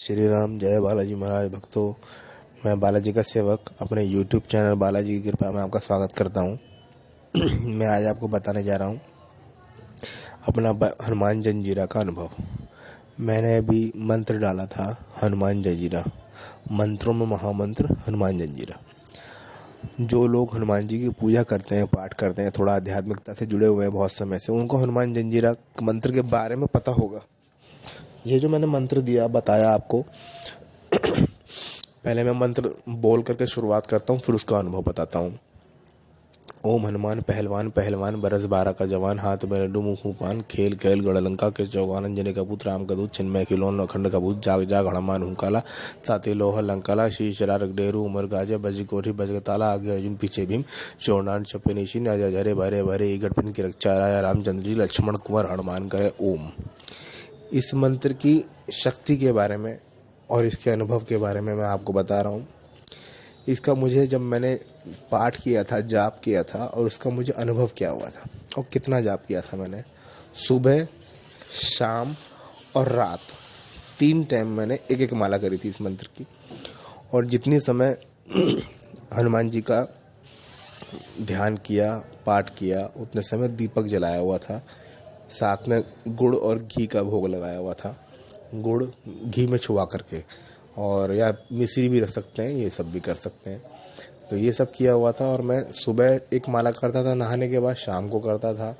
श्री राम। जय बालाजी महाराज भक्तों। मैं बालाजी का सेवक अपने YouTube चैनल बालाजी की कृपा में आपका स्वागत करता हूँ। मैं आज आपको बताने जा रहा हूँ अपना हनुमान जंजीरा का अनुभव। मैंने अभी मंत्र डाला था हनुमान जंजीरा, मंत्रों में महामंत्र हनुमान जंजीरा। जो लोग हनुमान जी की पूजा करते हैं, पाठ करते हैं, थोड़ा आध्यात्मिकता से जुड़े हुए हैं बहुत समय से, उनको हनुमान जंजीरा मंत्र के बारे में पता होगा। ये जो मैंने मंत्र दिया, बताया आपको, पहले मैं मंत्र बोल करके शुरुआत करता हूँ, फिर उसका अनुभव बताता हूँ। ओम हनुमान पहलवान पहलवान, बरस 12 का जवान, हाथ में लड्डू मुँह पान, खेल खेल गढ़लंका के चौगान, अंजनी का पुत्र राम का दूत, छिन्मय खिलौन अखंड का भूत, जाग जाग हनुमान हुंकाला, साते लोह लंकाला, शीश रग डेरू उमर गाजे, बज कोठी बजगताला, आगे अर्जुन पीछे भीम, चौनान छपे निशी, राजा झरे भरे भरे, गढ़पिन की रक्षा, राजा रामचंद्र जी लक्ष्मण कुंवर हनुमान करे ओम। इस मंत्र की शक्ति के बारे में और इसके अनुभव के बारे में मैं आपको बता रहा हूँ। इसका मुझे, जब मैंने पाठ किया था, जाप किया था, और उसका मुझे अनुभव क्या हुआ था और कितना जाप किया था मैंने, सुबह, शाम और रात, 3 टाइम मैंने एक एक माला करी थी इस मंत्र की। और जितनी समय हनुमान जी का ध्यान किया, पाठ किया, उतने समय दीपक जलाया हुआ था, साथ में गुड़ और घी का भोग लगाया हुआ था, गुड़ घी में छुआ करके, और या मिश्री भी रख सकते हैं, ये सब भी कर सकते हैं। तो ये सब किया हुआ था। और मैं सुबह एक माला करता था नहाने के बाद, शाम को करता था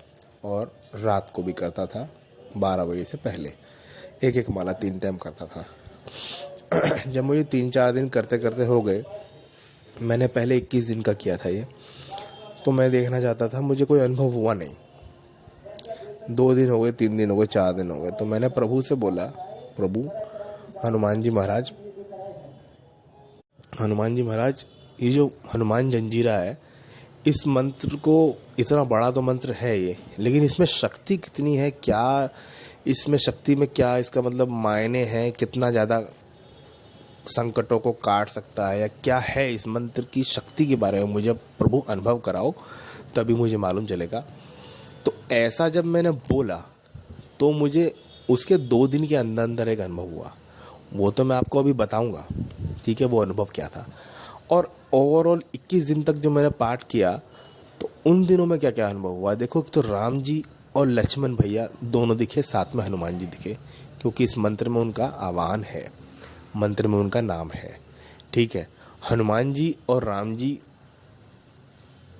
और रात को भी करता था 12 बजे से पहले, एक एक माला 3 टाइम करता था। जब मुझे 3-4 दिन करते करते हो गए, मैंने पहले 21 दिन का किया था ये, तो मैं देखना चाहता था, मुझे कोई अनुभव हुआ नहीं। 2 दिन हो गए, 3 दिन हो गए, 4 दिन हो गए, तो मैंने प्रभु से बोला, प्रभु हनुमान जी महाराज, ये जो हनुमान जंजीरा है, इस मंत्र को, इतना बड़ा तो मंत्र है ये, लेकिन इसमें शक्ति कितनी है, क्या इसमें शक्ति में क्या इसका मतलब मायने हैं, कितना ज़्यादा संकटों को काट सकता है, या क्या है इस मंत्र की शक्ति के बारे में मुझे प्रभु अनुभव कराओ, तभी मुझे मालूम चलेगा। तो ऐसा जब मैंने बोला तो मुझे उसके 2 दिन के अंदर अंदर एक अनुभव हुआ। वो तो मैं आपको अभी बताऊंगा, ठीक है, वो अनुभव क्या था। और ओवरऑल 21 दिन तक जो मैंने पाठ किया, तो उन दिनों में क्या क्या अनुभव हुआ देखो। तो राम जी और लक्ष्मण भैया दोनों दिखे, साथ में हनुमान जी दिखे, क्योंकि इस मंत्र में उनका आह्वान है, मंत्र में उनका नाम है, ठीक है। हनुमान जी और राम जी,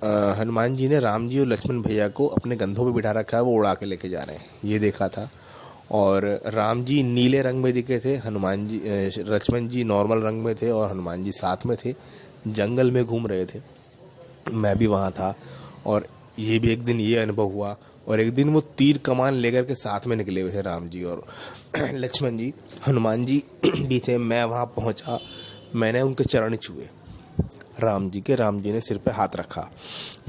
हनुमान जी ने राम जी और लक्ष्मण भैया को अपने कंधों पे बिठा रखा है, वो उड़ा के लेके जा रहे हैं, ये देखा था। और राम जी नीले रंग में दिखे थे, हनुमान जी, लक्ष्मण जी नॉर्मल रंग में थे, और हनुमान जी साथ में थे, जंगल में घूम रहे थे, मैं भी वहाँ था। और ये भी एक दिन ये अनुभव हुआ। और एक दिन वो तीर कमान लेकर के साथ में निकले हुए थे राम जी और लक्ष्मण जी, हनुमान जी भी थे। मैं वहाँ पहुँचा, मैंने उनके चरण छुए राम जी के, राम जी ने सिर पे हाथ रखा,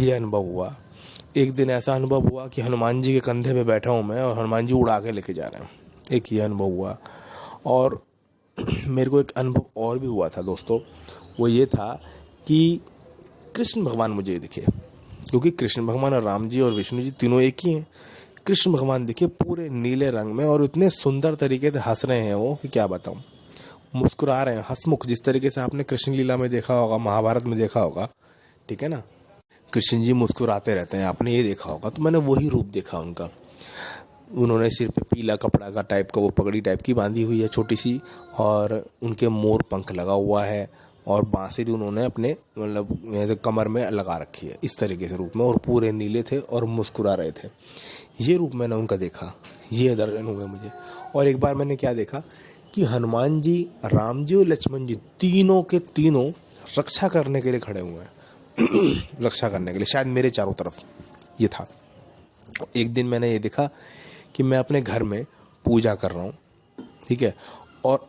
ये अनुभव हुआ। एक दिन ऐसा अनुभव हुआ कि हनुमान जी के कंधे पे बैठा हूँ मैं और हनुमान जी उड़ा के लेके जा रहे हैं, एक ये अनुभव हुआ। और मेरे को एक अनुभव और भी हुआ था दोस्तों, वो ये था कि कृष्ण भगवान मुझे दिखे, क्योंकि कृष्ण भगवान और राम जी और विष्णु जी तीनों एक ही हैं। कृष्ण भगवान दिखे पूरे नीले रंग में, और इतने सुंदर तरीके से हंस रहे हैं वो कि क्या बताऊँ, मुस्कुरा रहे हैं, हंसमुख, जिस तरीके से आपने कृष्ण लीला में देखा होगा, महाभारत में देखा होगा, ठीक है ना, कृष्ण जी मुस्कुराते रहते हैं, आपने ये देखा होगा। तो मैंने वही रूप देखा उनका। उन्होंने सिर पे पीला कपड़ा का टाइप का वो पगड़ी टाइप की बांधी हुई है छोटी सी, और उनके मोर पंख लगा हुआ है, और बांसुरी उन्होंने अपने मतलब कमर में लगा रखी है, इस तरीके से रूप में, और पूरे नीले थे और मुस्कुरा रहे थे। ये रूप मैंने उनका देखा, ये दर्शन हुए मुझे। और एक बार मैंने क्या देखा कि हनुमान जी, राम जी और लक्ष्मण जी तीनों के तीनों रक्षा करने के लिए खड़े हुए हैं। रक्षा करने के लिए, शायद मेरे चारों तरफ ये था। एक दिन मैंने ये देखा कि मैं अपने घर में पूजा कर रहा हूँ, ठीक है, और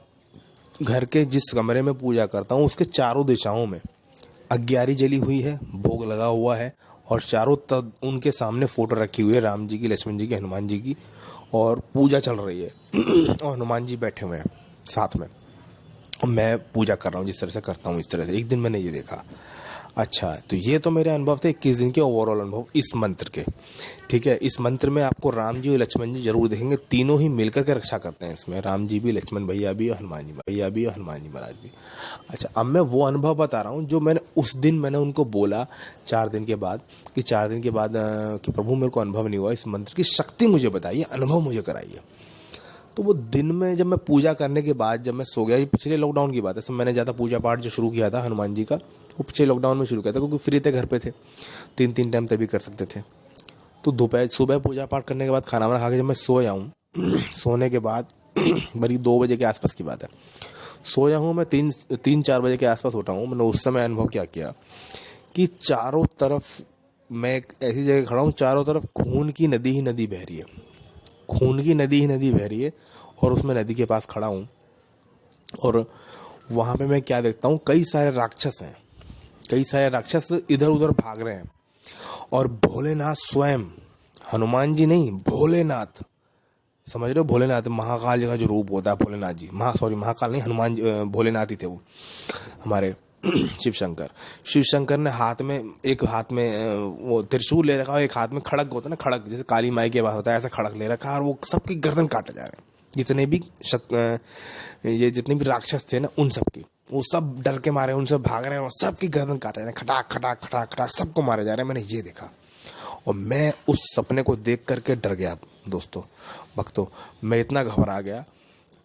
घर के जिस कमरे में पूजा करता हूँ उसके चारों दिशाओं में अग्यारी जली हुई है, भोग लगा हुआ है, और चारों तब उनके सामने फोटो रखी हुई है, राम जी की, लक्ष्मण जी की, हनुमान जी की, और पूजा चल रही है। और हनुमान जी बैठे हुए हैं साथ में, मैं पूजा कर रहा हूँ जिस तरह से करता हूँ, इस तरह से। एक दिन मैंने ये देखा। अच्छा, तो ये तो मेरे अनुभव थे 21 दिन के ओवरऑल अनुभव इस मंत्र के। ठीक है, इस मंत्र में आपको राम जी और लक्ष्मण जी जरूर देखेंगे, तीनों ही मिलकर के रक्षा करते हैं इसमें, राम जी भी, लक्ष्मण भैया भी और हनुमान जी भैया भी और हनुमान जी महाराज भी। अच्छा, अब मैं वो अनुभव बता रहा हूँ जो मैंने उस दिन मैंने उनको बोला 4 दिन के बाद, कि 4 दिन के बाद कि प्रभु मेरे को अनुभव नहीं हुआ, इस मंत्र की शक्ति मुझे बताइए, अनुभव मुझे कराइए। तो वो दिन में जब मैं पूजा करने के बाद जब मैं सो गया, ये पिछले लॉकडाउन की बात है, सब मैंने ज़्यादा पूजा पाठ जो शुरू किया था हनुमान जी का वो पिछले लॉकडाउन में शुरू किया था, क्योंकि फ्री थे, घर पे थे, 3 टाइम तभी कर सकते थे। तो दोपहर सुबह पूजा पाठ करने के बाद खाना वाना खा के जब मैं सोया हूँ सोने के बाद बड़ी 2 बजे के आसपास की बात है, सोया हूँ मैं, 3-4 बजे के आसपास उठा हूँ। मैंने उस समय अनुभव क्या किया कि चारों तरफ मैं एक ऐसी जगह खड़ा हूँ, चारों तरफ खून की नदी ही नदी बह रही है, खून की नदी ही नदी बह रही है, और उसमें नदी के पास खड़ा हूँ। और वहाँ पे मैं क्या देखता हूँ, कई सारे राक्षस हैं, कई सारे राक्षस इधर उधर भाग रहे हैं, और भोलेनाथ स्वयं, हनुमान जी नहीं, भोलेनाथ, समझ रहे हो, भोलेनाथ महाकाल जी का जो रूप होता है, भोलेनाथ जी, महाकाल नहीं, हनुमान जी भोलेनाथ ही थे वो हमारे शिव शंकर ने एक हाथ में वो त्रिशूल ले रखा है, एक हाथ में खड़ग होता है ना, खड़ग जैसे काली माई के पास होता है, ऐसा खड़ग ले रखा है, और वो सबकी गर्दन काटे जा रहे हैं, जितने भी राक्षस थे ना, उन सब की, वो सब डर के मारे, उन सब भाग रहे हैं, और सबकी गर्दन काटे जा रहे हैं, खटाक खटाक खटाक खटाक सबको मारे जा रहे हैं। मैंने ये देखा, और मैं उस सपने को देख करके डर गया दोस्तों, भक्तों, मैं इतना घबरा गया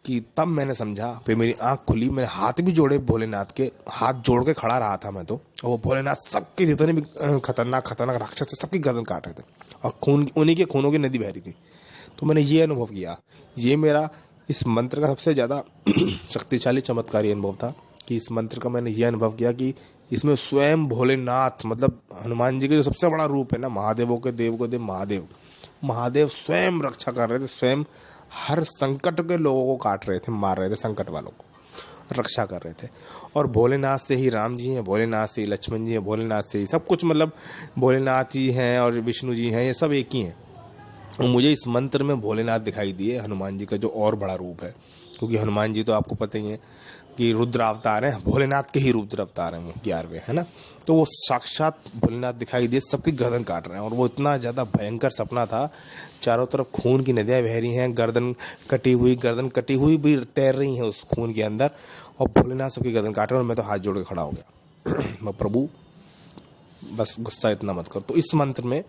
कि तब मैंने समझा, फिर मेरी आंख खुली, मैंने हाथ भी जोड़े भोलेनाथ के, हाथ जोड़ के खड़ा रहा था मैं तो, और वो भोलेनाथ सबके जितने भी खतरनाक राक्षस थे सबकी गर्दन काट रहे थे, और उन्हीं के खूनों की नदी बह रही थी। तो मैंने ये अनुभव किया, ये मेरा इस मंत्र का सबसे ज़्यादा शक्तिशाली चमत्कारी अनुभव था, कि इस मंत्र का मैंने ये अनुभव किया कि इसमें स्वयं भोलेनाथ, मतलब हनुमान जी के जो सबसे बड़ा रूप है ना, महादेवों के देव को देव महादेव स्वयं रक्षा कर रहे थे, स्वयं हर संकट के लोगों को काट रहे थे, मार रहे थे, संकट वालों को रक्षा कर रहे थे। और भोलेनाथ से ही राम जी हैं, भोलेनाथ से ही लक्ष्मण जी हैं, भोलेनाथ से ही सब कुछ, मतलब भोलेनाथ जी हैं और विष्णु जी हैं, ये सब एक ही हैं। और मुझे इस मंत्र में भोलेनाथ दिखाई दिए, हनुमान जी का जो और बड़ा रूप है, क्योंकि हनुमान जी तो आपको पता ही है कि रुद्र अवतार हैं, भोलेनाथ के ही रुद्र अवतार हैं वो 11वें, है ना। तो वो साक्षात भोलेनाथ दिखाई दिए, सबकी गर्दन काट रहे हैं, और वो इतना ज़्यादा भयंकर सपना था, चारों तरफ खून की नदियाँ बह रही हैं, गर्दन कटी हुई भी तैर रही हैं उस खून के अंदर, और भोलेनाथ सबकी गर्दन काट रहे हैं, और मैं तो हाथ जोड़ के खड़ा हो गया मैं, प्रभु बस गुस्सा इतना मत कर। तो इस मंत्र में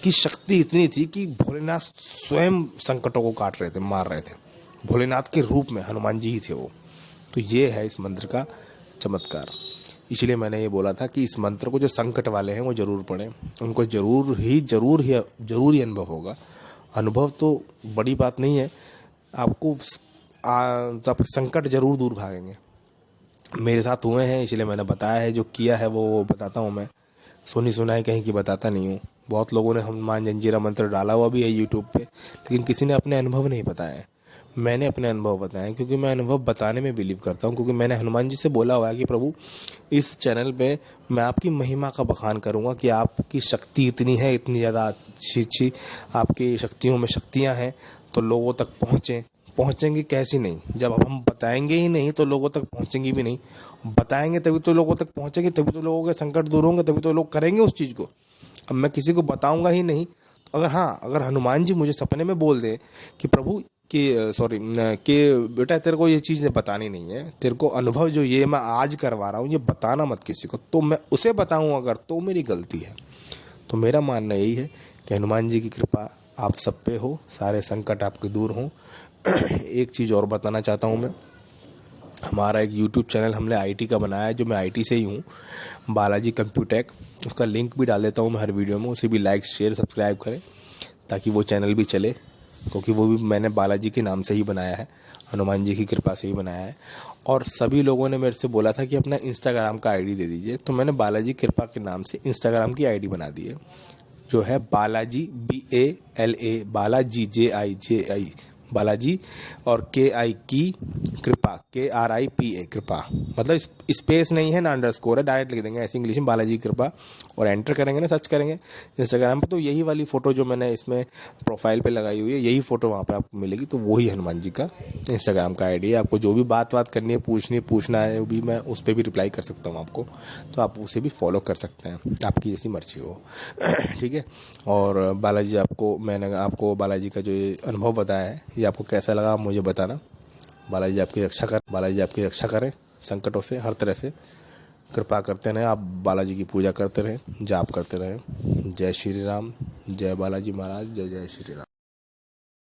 की शक्ति इतनी थी कि भोलेनाथ स्वयं संकटों को काट रहे थे, मार रहे थे, भोलेनाथ के रूप में हनुमान जी ही थे वो। तो ये है इस मंत्र का चमत्कार। इसलिए मैंने ये बोला था कि इस मंत्र को जो संकट वाले हैं वो जरूर पढ़ें, उनको जरूर ही अनुभव होगा। अनुभव तो बड़ी बात नहीं है, आपको तो आपके संकट जरूर दूर भागेंगे। मेरे साथ हुए हैं, इसलिए मैंने बताया है, जो किया है वो बताता हूँ मैं, सुनी सुनाई कहीं की बताता नहीं हूँ। बहुत लोगों ने हनुमान जंजीरा मंत्र डाला हुआ भी है यूट्यूब पे, लेकिन किसी ने अपने अनुभव नहीं बताए हैं। मैंने अपने अनुभव बताए, क्योंकि मैं अनुभव बताने में बिलीव करता हूँ, क्योंकि मैंने हनुमान जी से बोला हुआ है कि प्रभु इस चैनल पे मैं आपकी महिमा का बखान करूँगा, कि आपकी शक्ति इतनी है, इतनी ज़्यादा अच्छी आपकी शक्तियों में शक्तियाँ हैं, तो लोगों तक पहुँचेंगे कैसी नहीं, जब हम बताएंगे ही नहीं तो लोगों तक पहुँचेंगी भी नहीं, बताएंगे तभी तो लोगों तक पहुँचेंगे, तभी तो लोगों के संकट दूर होंगे, तभी तो लोग करेंगे उस चीज़ को। अब मैं किसी को बताऊंगा ही नहीं, तो अगर हनुमान जी मुझे सपने में बोल दे कि प्रभु कि बेटा तेरे को ये चीज़ बतानी नहीं है, तेरे को अनुभव जो ये मैं आज करवा रहा हूँ ये बताना मत किसी को, तो मैं उसे बताऊँ अगर, तो मेरी गलती है। तो मेरा मानना यही है कि हनुमान जी की कृपा आप सब पे हो, सारे संकट आपके दूर हों। एक चीज़ और बताना चाहता हूँ मैं, हमारा एक YouTube चैनल हमने IT का बनाया है, जो मैं IT से ही हूँ, बालाजी कंप्यूटेक, उसका लिंक भी डाल देता हूँ मैं हर वीडियो में, उसे भी लाइक शेयर सब्सक्राइब करें ताकि वो चैनल भी चले, क्योंकि वो भी मैंने बालाजी के नाम से ही बनाया है, हनुमान जी की कृपा से ही बनाया है। और सभी लोगों ने मेरे से बोला था कि अपना इंस्टाग्राम का ID दे दीजिए, तो मैंने बालाजी कृपा के नाम से इंस्टाग्राम की ID बना दी है, जो है बालाजी BALA बालाजी JIJI बालाजी और KI की कृपा, KRIPA कृपा, मतलब स्पेस नहीं है ना अंडरस्कोर है, डायरेक्ट लिख देंगे ऐसे इंग्लिश में बालाजी कृपा और एंटर करेंगे ना, सर्च करेंगे इंस्टाग्राम पर, तो यही वाली फ़ोटो जो मैंने इसमें प्रोफाइल पे लगाई हुई है यही फ़ोटो वहाँ पे आपको मिलेगी। तो वही हनुमान जी का इंस्टाग्राम का आईडी है। आपको जो भी बात करनी है, पूछना है, वो भी मैं उस पर भी रिप्लाई कर सकता हूँ आपको, तो आप उसे भी फॉलो कर सकते हैं, आपकी जैसी मर्जी हो। ठीक है। और बालाजी मैंने आपको बालाजी का जो ये अनुभव बताया है ये आपको कैसा लगा मुझे बताना। बालाजी आपकी रक्षा करें संकटों से, हर तरह से कृपा करते रहें। आप बालाजी की पूजा करते रहें, जाप करते रहें। जय श्री राम, जय बालाजी महाराज, जय जय श्री राम।